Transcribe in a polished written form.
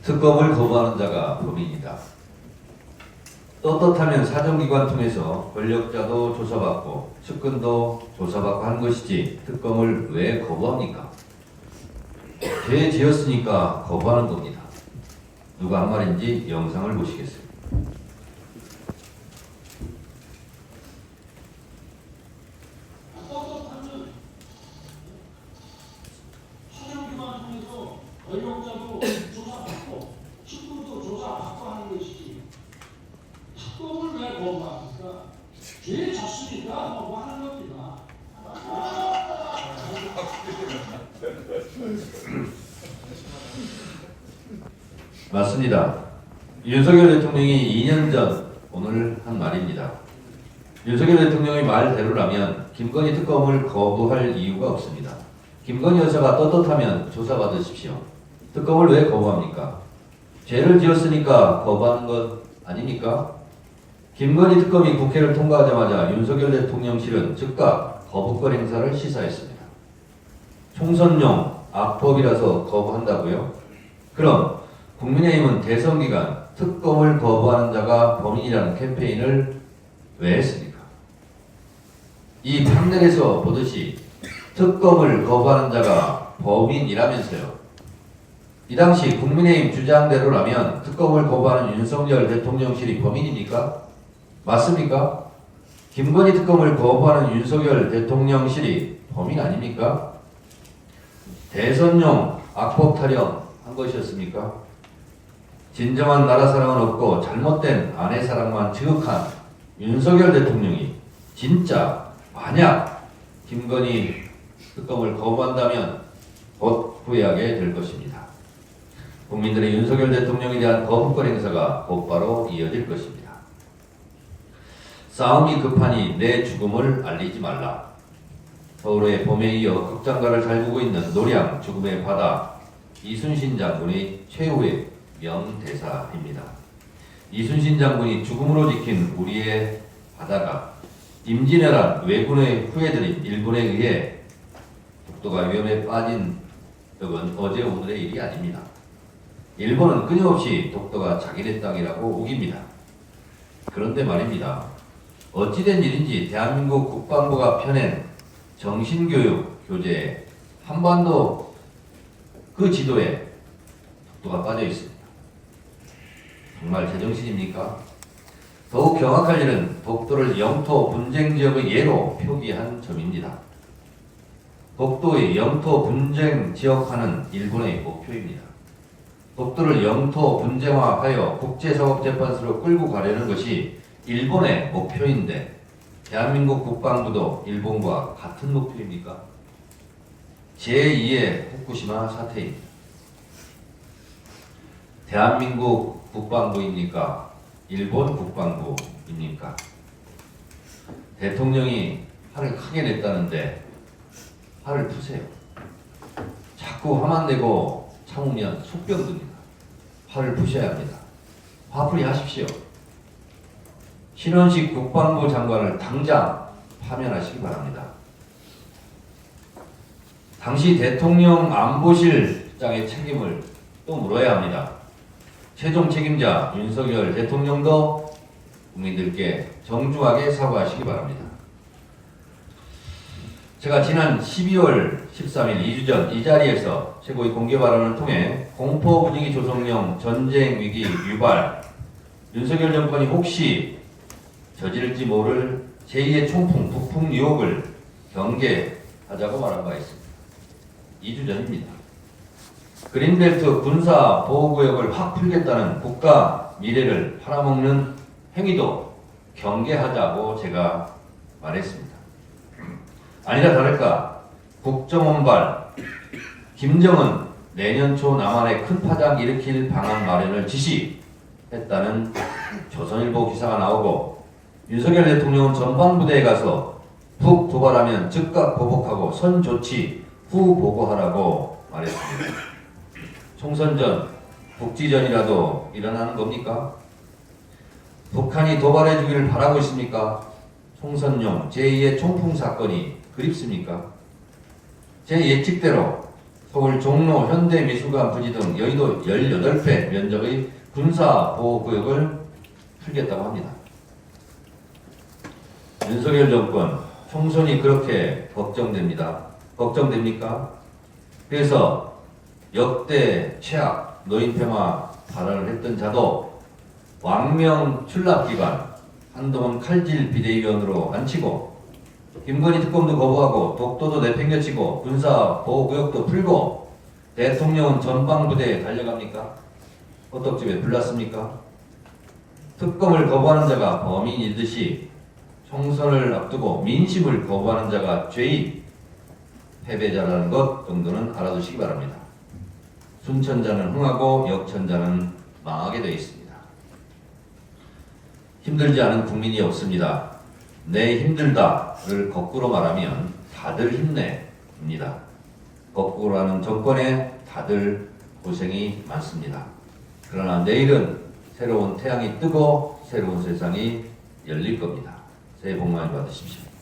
특검을 거부하는 자가 범인이다. 떳떳하면 사정기관 통해서 권력자도 조사받고 측근도 조사받고 한 것이지 특검을 왜 거부합니까? 죄 지었으니까 거부하는 겁니다. 누가 한 말인지 영상을 보시겠습니다. 사정기관 통해서 권력자도 조사받고 측근도 조사받고 하는 것이지 특검을 왜 거부합니까? 죄 졌으니까 거부하는 겁니다. 맞습니다. 윤석열 대통령이 2년 전 오늘 한 말입니다. 윤석열 대통령의 말대로라면 김건희 특검을 거부할 이유가 없습니다. 김건희 여사가 떳떳하면 조사받으십시오. 특검을 왜 거부합니까? 죄를 지었으니까 거부하는 것 아닙니까? 김건희 특검이 국회를 통과하자마자 윤석열 대통령실은 즉각 거부권 행사를 시사했습니다. 총선용 악법이라서 거부한다고요? 그럼 국민의힘은 대선 기간 특검을 거부하는 자가 범인이라는 캠페인을 왜 했습니까? 이 판넬에서 보듯이 특검을 거부하는 자가 범인이라면서요. 이 당시 국민의힘 주장대로라면 특검을 거부하는 윤석열 대통령실이 범인입니까? 맞습니까? 김건희 특검을 거부하는 윤석열 대통령실이 범인 아닙니까? 대선용 악법 타령한 것이었습니까? 진정한 나라 사랑은 없고 잘못된 아내 사랑만 지극한 윤석열 대통령이 진짜 만약 김건희 특검을 거부한다면 곧 후회하게 될 것입니다. 국민들의 윤석열 대통령에 대한 거부권 행사가 곧바로 이어질 것입니다. 싸움이 급하니 내 죽음을 알리지 말라. 서울의 봄에 이어 극장가를 달구고 있는 노량 죽음의 바다 이순신 장군의 최후의 명대사입니다. 이순신 장군이 죽음으로 지킨 우리의 바다가 임진왜란 왜군의 후예들인 일본에 의해 독도가 위험에 빠진 적은 어제 오늘의 일이 아닙니다. 일본은 끊임없이 독도가 자기네 땅이라고 우깁니다. 그런데 말입니다. 어찌된 일인지 대한민국 국방부가 펴낸 정신교육 교재에 한반도 그 지도에 독도가 빠져 있습니다. 정말 제정신입니까? 더욱 경악할 일은 독도를 영토 분쟁 지역의 예로 표기한 점입니다. 독도의 영토 분쟁 지역화는 일본의 목표입니다. 독도를 영토 분쟁화하여 국제사법재판소로 끌고 가려는 것이 일본의 목표인데 대한민국 국방부도 일본과 같은 목표입니까? 제2의 후쿠시마 사태입니다. 대한민국 국방부입니까? 일본 국방부입니까? 대통령이 화를 크게 냈다는데 화를 푸세요. 자꾸 화만 내고 참으면 속병듭니다. 화를 푸셔야 합니다. 화풀이 하십시오. 신원식 국방부 장관을 당장 파면하시기 바랍니다. 당시 대통령 안보실장의 책임을 또 물어야 합니다. 최종 책임자 윤석열 대통령도 국민들께 정중하게 사과하시기 바랍니다. 제가 지난 12월 13일 2주 전 이 자리에서 최고의 공개 발언을 통해 공포 분위기 조성령 전쟁 위기 유발 윤석열 정권이 혹시 저지를지 모를 제2의 총풍 북풍 유혹을 경계하자고 말한 바 있습니다. 2주 전입니다. 그린벨트 군사 보호구역을 확 풀겠다는 국가 미래를 팔아먹는 행위도 경계하자고 제가 말했습니다. 아니라 다를까 국정원발 김정은 내년 초 남한에 큰 파장 일으킬 방안 마련을 지시했다는 조선일보 기사가 나오고 윤석열 대통령은 전방부대에 가서 북 도발하면 즉각 보복하고 선조치 후 보고하라고 말했습니다. 총선 전, 국지전이라도 일어나는 겁니까? 북한이 도발해 주기를 바라고 있습니까? 총선용 제2의 총풍 사건이 그립습니까? 제 예측대로 서울 종로, 현대, 미술관, 부지 등 여의도 18회 면적의 군사보호구역을 풀겠다고 합니다. 윤석열 정권 총선이 그렇게 걱정됩니다. 걱정됩니까? 그래서 역대 최악 노인평화 발언을 했던 자도 왕명 출납기관 한동훈 칼질 비대위원으로 앉히고 김건희 특검도 거부하고 독도도 내팽개치고 군사보호구역도 풀고 대통령은 전방부대에 달려갑니까? 호떡집에 불났습니까? 특검을 거부하는 자가 범인이듯이 총선을 앞두고 민심을 거부하는 자가 죄인, 패배자라는 것 정도는 알아두시기 바랍니다. 순천자는 흥하고 역천자는 망하게 되어 있습니다. 힘들지 않은 국민이 없습니다. 내 힘들다를 거꾸로 말하면 다들 힘내입니다. 거꾸로 하는 정권에 다들 고생이 많습니다. 그러나 내일은 새로운 태양이 뜨고 새로운 세상이 열릴 겁니다. 새해 복 많이 받으십시오.